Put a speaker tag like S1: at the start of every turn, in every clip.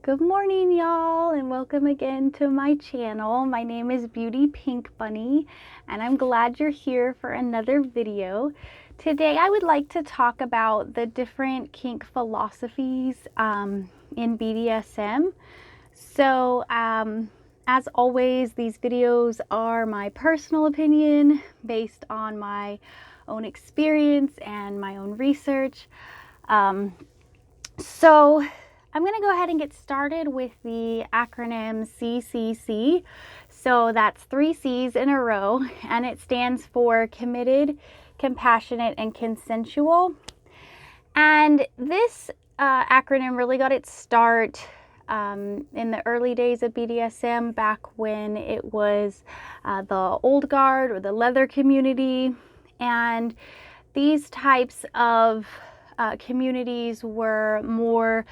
S1: Good morning, y'all, and welcome again to my channel. My name is Beauty Pink Bunny, and I'm glad you're here for another video. Today, I would like to talk about the different kink philosophies in BDSM. So, as always, these videos are my personal opinion based on my own experience and my own research. So I'm going to go ahead and get started with the acronym CCC. So that's 3 C's in a row, and it stands for committed, compassionate, and consensual. And this acronym really got its start in the early days of BDSM, back when it was the old guard or the leather community. And these types of communities were more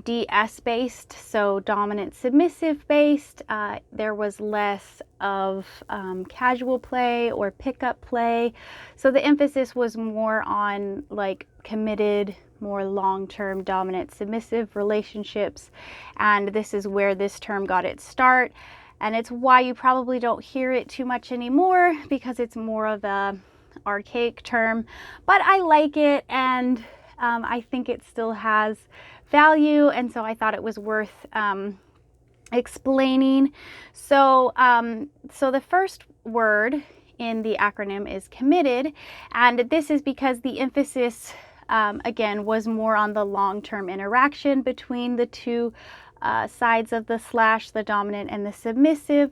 S1: DS based, so dominant submissive based. There was less of casual play or pickup play, so the emphasis was more on like committed, more long-term dominant submissive relationships. And this is where this term got its start, and it's why you probably don't hear it too much anymore, because it's more of a archaic term, but I like it, and I think it still has value, and so I thought it was worth explaining. So the first word in the acronym is committed, and this is because the emphasis again was more on the long-term interaction between the two sides of the slash, the dominant and the submissive.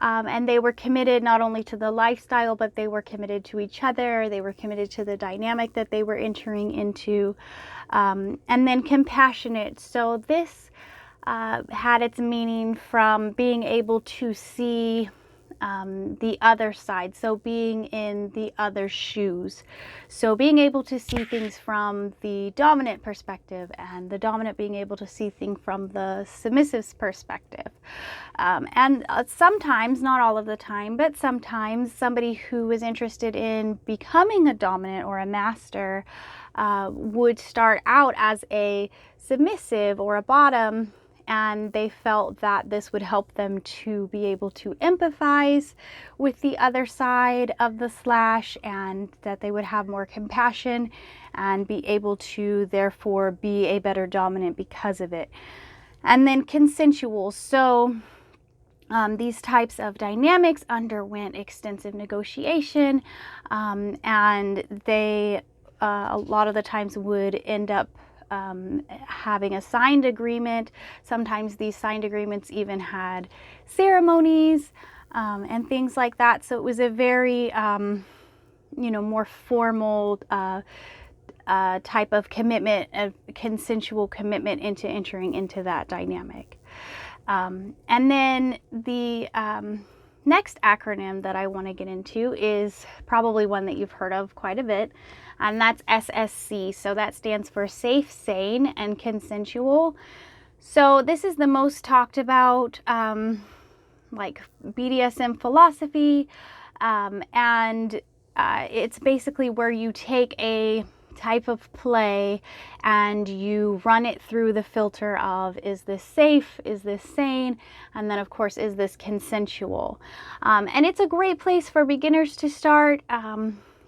S1: And they were committed not only to the lifestyle, but they were committed to each other. They were committed to the dynamic that they were entering into. And then compassionate. So this had its meaning from being able to see the other side, so being in the other shoes, so being able to see things from the dominant perspective, and the dominant being able to see things from the submissive's perspective. And sometimes, not all of the time, but sometimes somebody who is interested in becoming a dominant or a master would start out as a submissive or a bottom, and they felt that this would help them to be able to empathize with the other side of the slash, and that they would have more compassion and be able to therefore be a better dominant because of it. And then consensual. So these types of dynamics underwent extensive negotiation, and they a lot of the times would end up having a signed agreement. Sometimes these signed agreements even had ceremonies and things like that. So it was a very, more formal type of commitment, of consensual commitment into entering into that dynamic. And then the next acronym that I want to get into is probably one that you've heard of quite a bit, and that's SSC. So that stands for safe, sane, and consensual. So this is the most talked about like BDSM philosophy, and it's basically where you take a type of play and you run it through the filter of, is this safe, is this sane, and then of course, is this consensual. And it's a great place for beginners to start.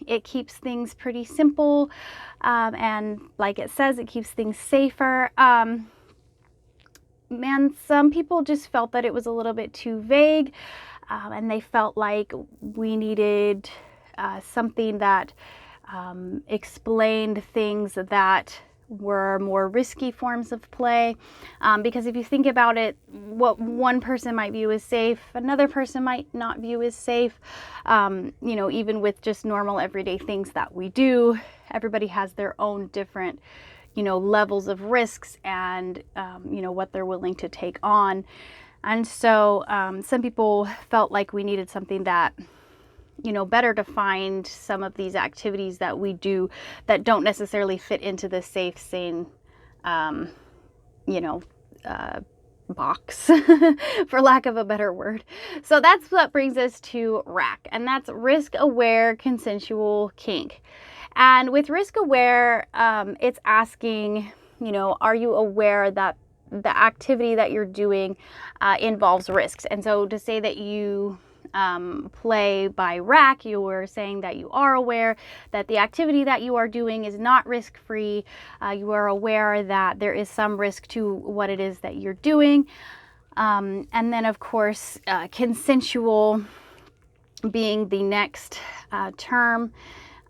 S1: It keeps things pretty simple, and like it says, it keeps things safer. Man, some people just felt that it was a little bit too vague, and they felt like we needed something that explained things that were more risky forms of play, because if you think about it, what one person might view as safe, another person might not view as safe. Even with just normal everyday things that we do, everybody has their own different levels of risks and what they're willing to take on. And so some people felt like we needed something that better defined some of these activities that we do that don't necessarily fit into the safe, sane, box, for lack of a better word. So that's what brings us to RAC, and that's risk aware consensual kink. And with risk aware, it's asking, are you aware that the activity that you're doing involves risks. And so to say that you play by rack, you are saying that you are aware that the activity that you are doing is not risk-free. You are aware that there is some risk to what it is that you're doing. And then, of course, consensual being the next term.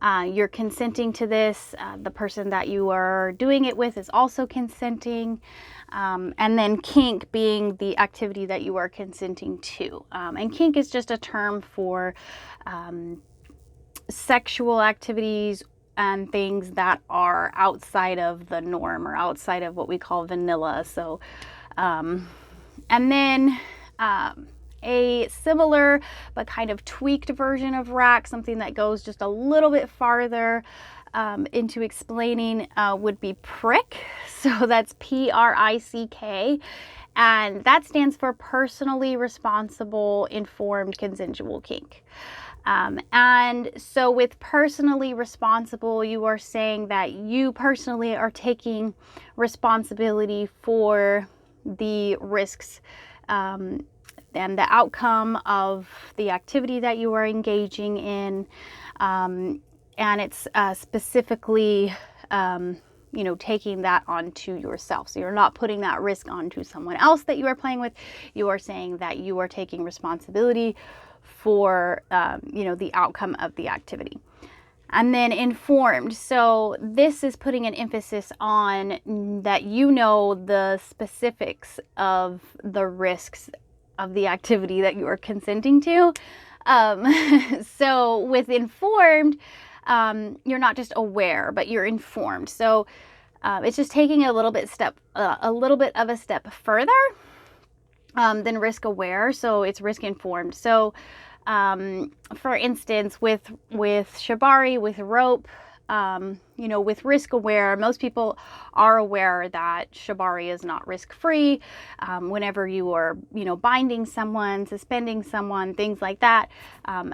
S1: You're consenting to this. The person that you are doing it with is also consenting. And then kink being the activity that you are consenting to. And kink is just a term for sexual activities and things that are outside of the norm or outside of what we call vanilla. So, and then a similar but kind of tweaked version of rack, something that goes just a little bit farther into explaining, would be prick. So that's PRICK, and that stands for personally responsible, informed, consensual kink. And so with personally responsible, you are saying that you personally are taking responsibility for the risks and the outcome of the activity that you are engaging in. And it's specifically, taking that onto yourself. So you're not putting that risk onto someone else that you are playing with. You are saying that you are taking responsibility for, the outcome of the activity. And then informed. So this is putting an emphasis on that you know the specifics of the risks of the activity that you are consenting to. So with informed, you're not just aware, but you're informed. So it's just taking a little bit of a step further than risk aware. So it's risk informed. So for instance, with shibari, with rope, with risk aware, most people are aware that shibari is not risk free. Whenever you are, binding someone, suspending someone, things like that,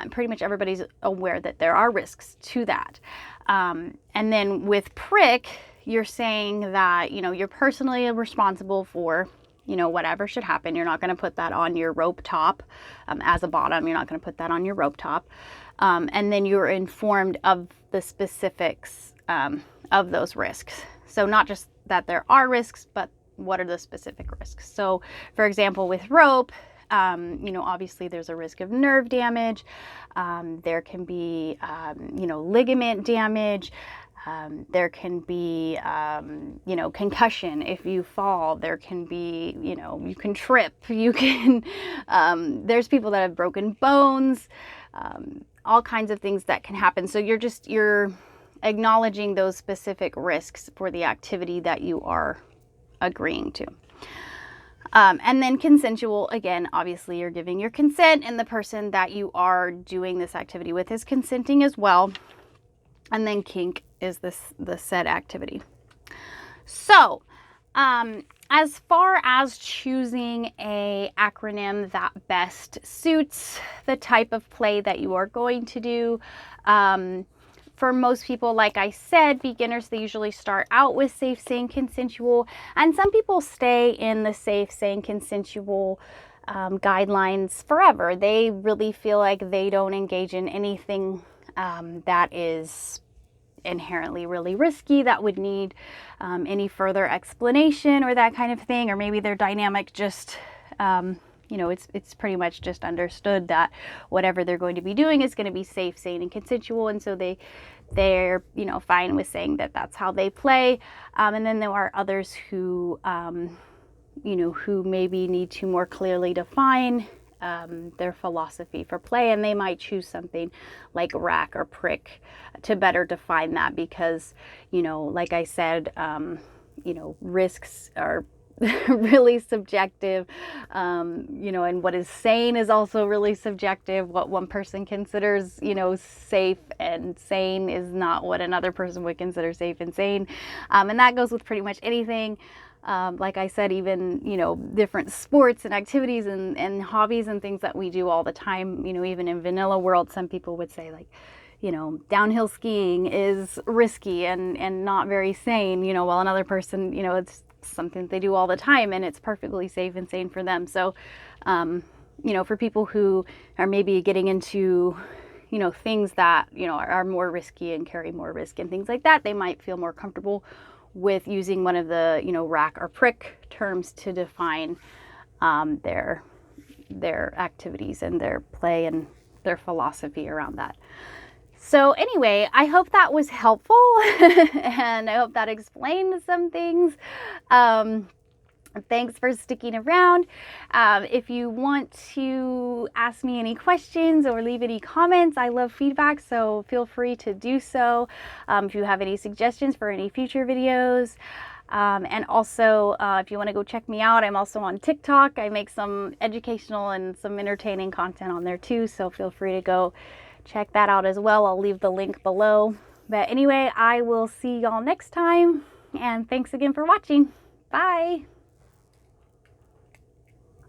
S1: pretty much everybody's aware that there are risks to that. And then with prick, you're saying that, you're personally responsible for, whatever should happen. You're not going to put that on your rope top as a bottom. You're not going to put that on your rope top. And then you're informed of the specifics of those risks. So not just that there are risks, but what are the specific risks? So for example, with rope, obviously there's a risk of nerve damage. There can be, ligament damage. There can be, concussion if you fall. There can be, you can trip. You can, there's people that have broken bones, all kinds of things that can happen. So you're acknowledging those specific risks for the activity that you are agreeing to. And then consensual, again, obviously you're giving your consent, and the person that you are doing this activity with is consenting as well. And then kink is the said activity. So, as far as choosing a acronym that best suits the type of play that you are going to do, for most people, like I said, beginners, they usually start out with safe, sane, consensual, and some people stay in the safe, sane, consensual guidelines forever. They really feel like they don't engage in anything that is inherently really risky, that would need any further explanation or that kind of thing, or maybe their dynamic just it's pretty much just understood that whatever they're going to be doing is going to be safe, sane, and consensual, and so they're fine with saying that that's how they play. And then there are others who who maybe need to more clearly define their philosophy for play, and they might choose something like rack or prick to better define that, because like I said, risks are really subjective, and what is sane is also really subjective. What one person considers safe and sane is not what another person would consider safe and sane, and that goes with pretty much anything. Like I said, even, different sports and activities and hobbies and things that we do all the time, even in vanilla world, some people would say like, downhill skiing is risky and not very sane, while another person, it's something they do all the time, and it's perfectly safe and sane for them. So, you know, for people who are maybe getting into, you know, things that, you know, are more risky and carry more risk and things like that, they might feel more comfortable with using one of the, you know, rack or prick terms to define their activities and their play and their philosophy around that. So anyway, I hope that was helpful and I hope that explained some things. Thanks for sticking around. If you want to ask me any questions or leave any comments, I love feedback, so feel free to do so. If you have any suggestions for any future videos. And also, if you want to go check me out, I'm also on TikTok. I make some educational and some entertaining content on there too, so feel free to go check that out as well. I'll leave the link below. But anyway, I will see y'all next time, and thanks again for watching. Bye!